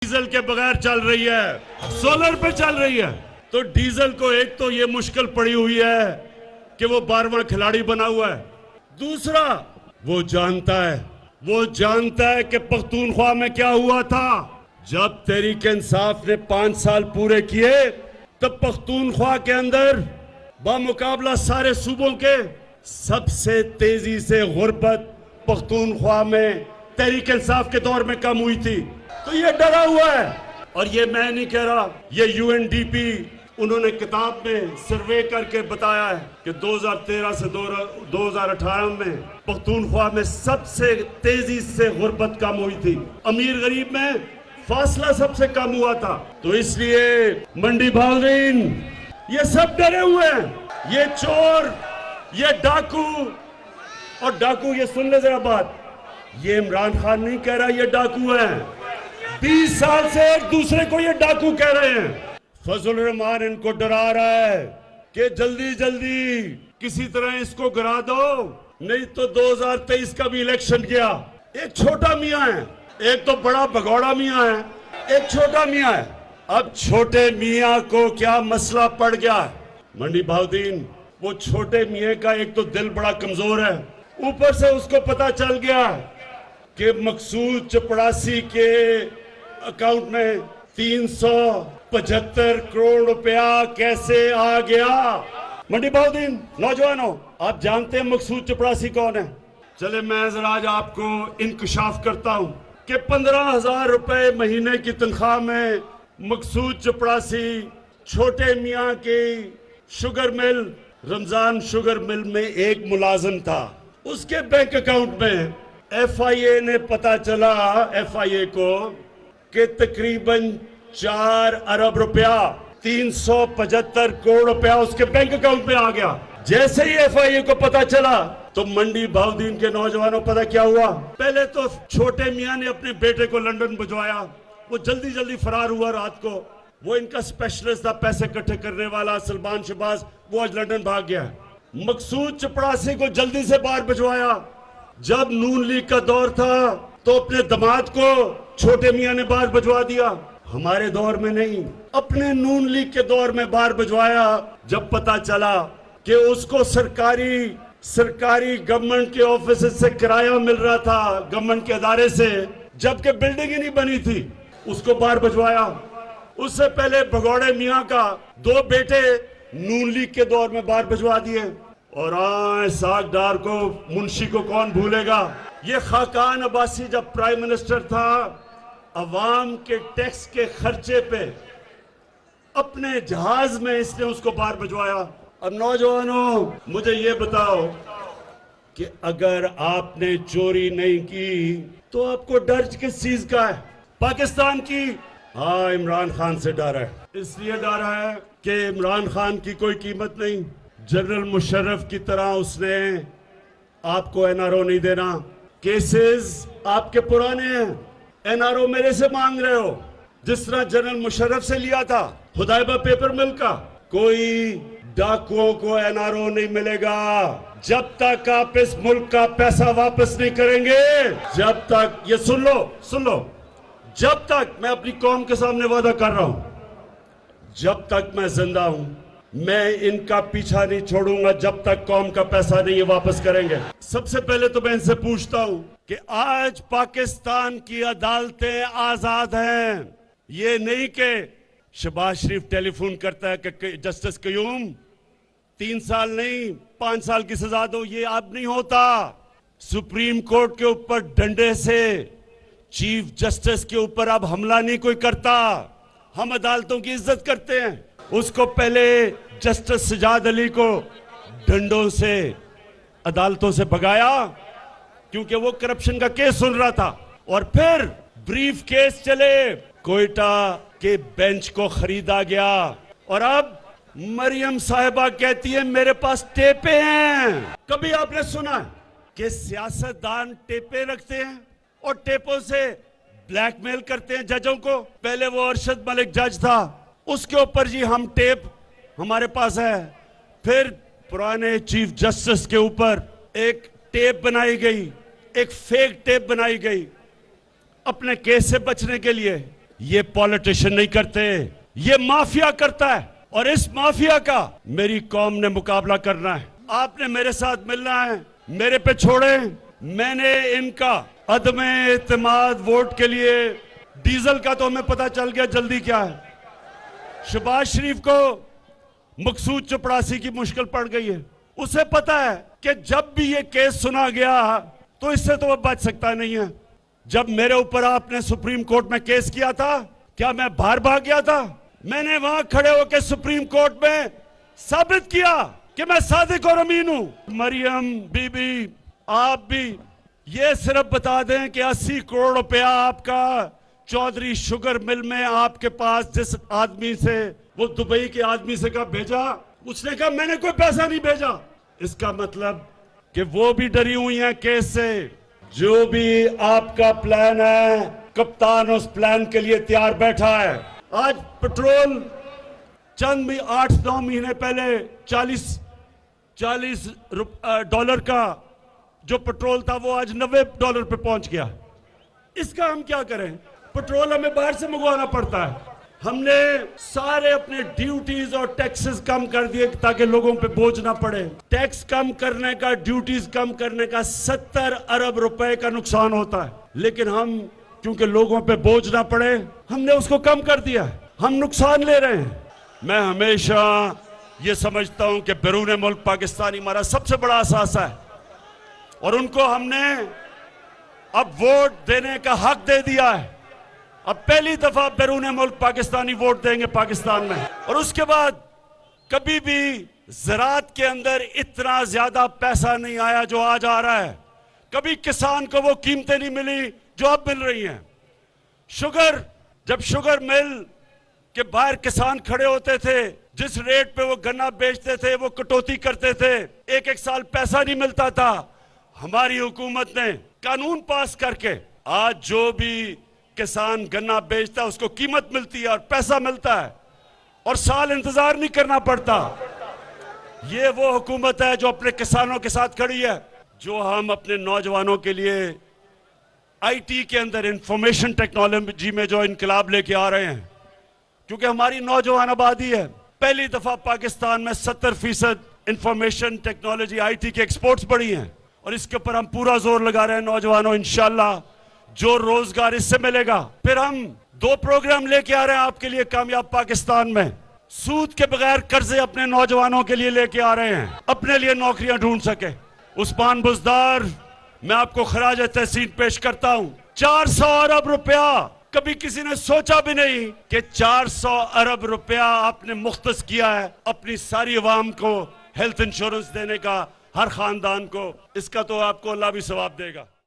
Diesel के बगैर चल रही है, सोलर पे चल रही है। तो डीजल को एक तो ये मुश्किल पड़ी हुई है कि वो 12वां खिलाड़ी बना हुआ है। दूसरा, वो जानता है कि पख्तूनख्वा में क्या हुआ था। जब तहरीक इंसाफ ने 5 साल पूरे किए तब पख्तूनख्वा के अंदर बामुकाबला सारे सूबों के सबसे तेजी से गुर्बत पख्तूनख्वा में तहरीक इंसाफ के दौर में कम हुई थी। तो ये डरा हुआ है, और ये मैं नहीं कह रहा, ये यूएनडीपी उन्होंने किताब में सर्वे करके बताया है कि 2013 से 2018 में पख्तूनख्वा में सबसे तेजी से गुर्बत कम हुई थी। अमीर गरीब में फासला सबसे कम हुआ था। तो इसलिए मंडी भावदीन ये सब डरे हुए हैं। ये चोर, ये डाकू, और डाकू ये सुन ले जरा बात, ये इमरान खान नहीं कह रहा ये डाकू है। 20 साल से एक दूसरे को ये डाकू कह रहे हैं। फजल रहमान इनको डरा रहा है कि जल्दी जल्दी किसी तरह इसको गिरा दो, नहीं तो 2023 का भी इलेक्शन गया। एक छोटा मियां है, एक तो बड़ा भगौड़ा मियां है, एक छोटा मियां है। अब छोटे मियां को क्या मसला पड़ गया है? मंडी भावदीन, वो छोटे मियां का एक तो दिल बड़ा कमजोर है, ऊपर से उसको पता चल गया कि मकसूद चपड़ासी के अकाउंट में 375 करोड़ रुपया कैसे आ गया। मंडी भावदीन, नौजवानों, आप जानते हैं मकसूद चपड़ासी कौन है? चले मैं जरा आज आपको इंकशाफ करता हूं कि 15,000 रुपए महीने की तनख्वाह में मकसूद चपड़ासी छोटे मियां की sugar mill, Ramzan sugar mill में एक मुलाजिम था। उसके बैंक अकाउंट में एफआईए ने पता चला, एफआईए को, कि तकरीबन 4 अरब रुपया 375 करोड़ रुपया उसके बैंक अकाउंट में आ गया। जैसे ही एफआईए को पता चला तो मंडी भावदीन के नौजवानों पता क्या हुआ? पहले तो छोटे मियां ने अपने बेटे को लंदन भिजवाया, वो जल्दी जल्दी फरार हुआ रात को। वो इनका स्पेशलिस्ट था, पैसे इकट्ठे करने वाला, सलमान शहबाज, वो आज लंदन भाग गया। मकसूद चपड़ासी को जल्दी से बाहर भिजवाया। जब नून लीग का दौर था तो अपने दामाद को छोटे मियां ने बाहर भिजवा दिया। हमारे दौर में नहीं, अपने नून लीग के दौर में बाहर भिजवाया। जब पता चला कि उसको सरकारी गवर्नमेंट के ऑफिस से किराया मिल रहा था, गवर्नमेंट के अदारे से, जबकि बिल्डिंग ही नहीं बनी थी, उसको बाहर भिजवाया। उससे पहले भगौड़े मियां का 2 बेटे नून लीग के दौर में बाहर भिजवा दिए। और सागदार को, मुंशी को कौन भूलेगा? ये खाकान अब्बासी जब प्राइम मिनिस्टर था, अवाम के टैक्स के खर्चे पे अपने जहाज में इसने उसको बाहर भिजवाया। अब नौजवानों, मुझे ये बताओ कि अगर आपने चोरी नहीं की तो आपको डर किस चीज का है? पाकिस्तान की? हाँ, इमरान खान से डर है। इसलिए डर है कि इमरान खान की कोई कीमत नहीं। जनरल मुशर्रफ की तरह उसने आपको एनआरओ नहीं देना। केसेस आपके पुराने हैं, एनआरओ मेरे से मांग रहे हो, जिस तरह जनरल मुशर्रफ से लिया था हुदैबा पेपर मिल का। कोई डाकुओं को एनआरओ नहीं मिलेगा जब तक आप इस मुल्क का पैसा वापस नहीं करेंगे। जब तक, ये सुन लो, जब तक, मैं अपनी कौम के सामने वादा कर रहा हूं, जब तक मैं जिंदा हूं, मैं इनका पीछा नहीं छोड़ूंगा जब तक कौम का पैसा नहीं वापस करेंगे। सबसे पहले तो मैं इनसे पूछता हूं कि आज पाकिस्तान की अदालतें आजाद हैं। ये नहीं कि शहबाज शरीफ टेलीफोन करता है कि जस्टिस कयूम 3 साल नहीं 5 साल की सजा दो, ये अब नहीं होता। सुप्रीम कोर्ट के ऊपर डंडे से चीफ जस्टिस के ऊपर अब हमला नहीं कोई करता। हम अदालतों की इज्जत करते हैं। उसको पहले जस्टिस सजाद अली को डंडों से अदालतों से भगाया क्योंकि वो करप्शन का केस सुन रहा था, और फिर ब्रीफ केस चले, कोयटा के बेंच को खरीदा गया। और अब मरियम साहिबा कहती है मेरे पास टेपे हैं। कभी आपने सुना कि सियासतदान टेपे रखते हैं और टेपों से ब्लैकमेल करते हैं जजों को? पहले वो अरशद मलिक जज था, उसके ऊपर जी हम टेप हमारे पास है। फिर पुराने चीफ जस्टिस के ऊपर एक टेप बनाई गई, एक फेक टेप बनाई गई अपने केस से बचने के लिए। ये पॉलिटिशियन नहीं करते, ये माफिया करता है। और इस माफिया का मेरी कौम ने मुकाबला करना है। आपने मेरे साथ मिलना है, मेरे पे छोड़े। मैंने इनका अदम एतमाद वोट के लिए, डीजल का तो हमें पता चल गया जल्दी क्या है। शहबाज शरीफ को मकसूद चपड़ासी की मुश्किल पड़ गई है। उसे पता है कि जब भी ये केस सुना गया तो इससे तो वह बच सकता नहीं है। जब मेरे ऊपर आपने सुप्रीम कोर्ट में केस किया था, क्या मैं बाहर भाग गया था? मैंने वहां खड़े होकर सुप्रीम कोर्ट में साबित किया कि मैं सादिक और अमीन हूं। मरियम बीबी, आप भी ये सिर्फ बता दें कि 80 करोड़ रुपया आपका चौधरी शुगर मिल में आपके पास जिस आदमी से, वो दुबई के आदमी से कहा भेजा, उसने कहा मैंने कोई पैसा नहीं भेजा। इसका मतलब कि वो भी डरी हुई हैं केस से। जो भी आपका प्लान है, कप्तान उस प्लान के लिए तैयार बैठा है। आज पेट्रोल चंद भी 8-9 महीने पहले 40 डॉलर का जो पेट्रोल था वो आज $90 पे पहुंच गया। इसका हम क्या करें? पेट्रोल हमें बाहर से मंगवाना पड़ता है। हमने सारे अपने ड्यूटीज और टैक्सेस कम कर दिए ताकि लोगों पे बोझ ना पड़े। टैक्स कम करने का, ड्यूटीज कम करने का 70 अरब रुपए का नुकसान होता है, लेकिन हम क्योंकि लोगों पे बोझ ना पड़े हमने उसको कम कर दिया। हम नुकसान ले रहे हैं। मैं हमेशा ये समझता हूं कि बैरून मुल्क पाकिस्तानी हमारा सबसे बड़ा असासा है और उनको हमने अब वोट देने का हक दे दिया है। अब पहली दफा बैरून मुल्क पाकिस्तानी वोट देंगे पाकिस्तान में। और उसके बाद कभी भी ज़राअत के अंदर इतना ज्यादा पैसा नहीं आया जो आज आ रहा है। कभी किसान को वो कीमतें नहीं मिली जो अब मिल रही हैं। शुगर, जब शुगर मिल के बाहर किसान खड़े होते थे, जिस रेट पे वो गन्ना बेचते थे वो कटौती करते थे, एक साल पैसा नहीं मिलता था। हमारी हुकूमत ने कानून पास करके आज जो भी किसान गन्ना बेचता है उसको कीमत मिलती है और पैसा मिलता है और साल इंतजार नहीं करना पड़ता। ये वो हुकूमत है जो अपने किसानों के साथ खड़ी है। जो हम अपने नौजवानों के लिए आईटी के अंदर, इंफॉर्मेशन टेक्नोलॉजी में जो इनकलाब लेके आ रहे हैं, क्योंकि हमारी नौजवान आबादी है। पहली दफा पाकिस्तान में 70% इंफॉर्मेशन टेक्नोलॉजी आईटी के एक्सपोर्ट्स बढ़ी हैं और इसके ऊपर हम पूरा जोर लगा रहे हैं। नौजवानों, इंशाल्लाह जो रोजगार इससे मिलेगा। फिर हम 2 प्रोग्राम लेके आ रहे हैं आपके लिए कामयाब पाकिस्तान में। सूद के बगैर कर्जे अपने नौजवानों के लिए लेके आ रहे हैं, अपने लिए नौकरियां ढूंढ सके। उस्मान बुज़दार, मैं आपको खराज तहसीन पेश करता हूं। 400 अरब रुपया, कभी किसी ने सोचा भी नहीं कि 400 अरब रुपया आपने मुख्तस किया है अपनी सारी अवाम को हेल्थ इंश्योरेंस देने का, हर खानदान को। इसका तो आपको अल्लाह भी सवाब देगा।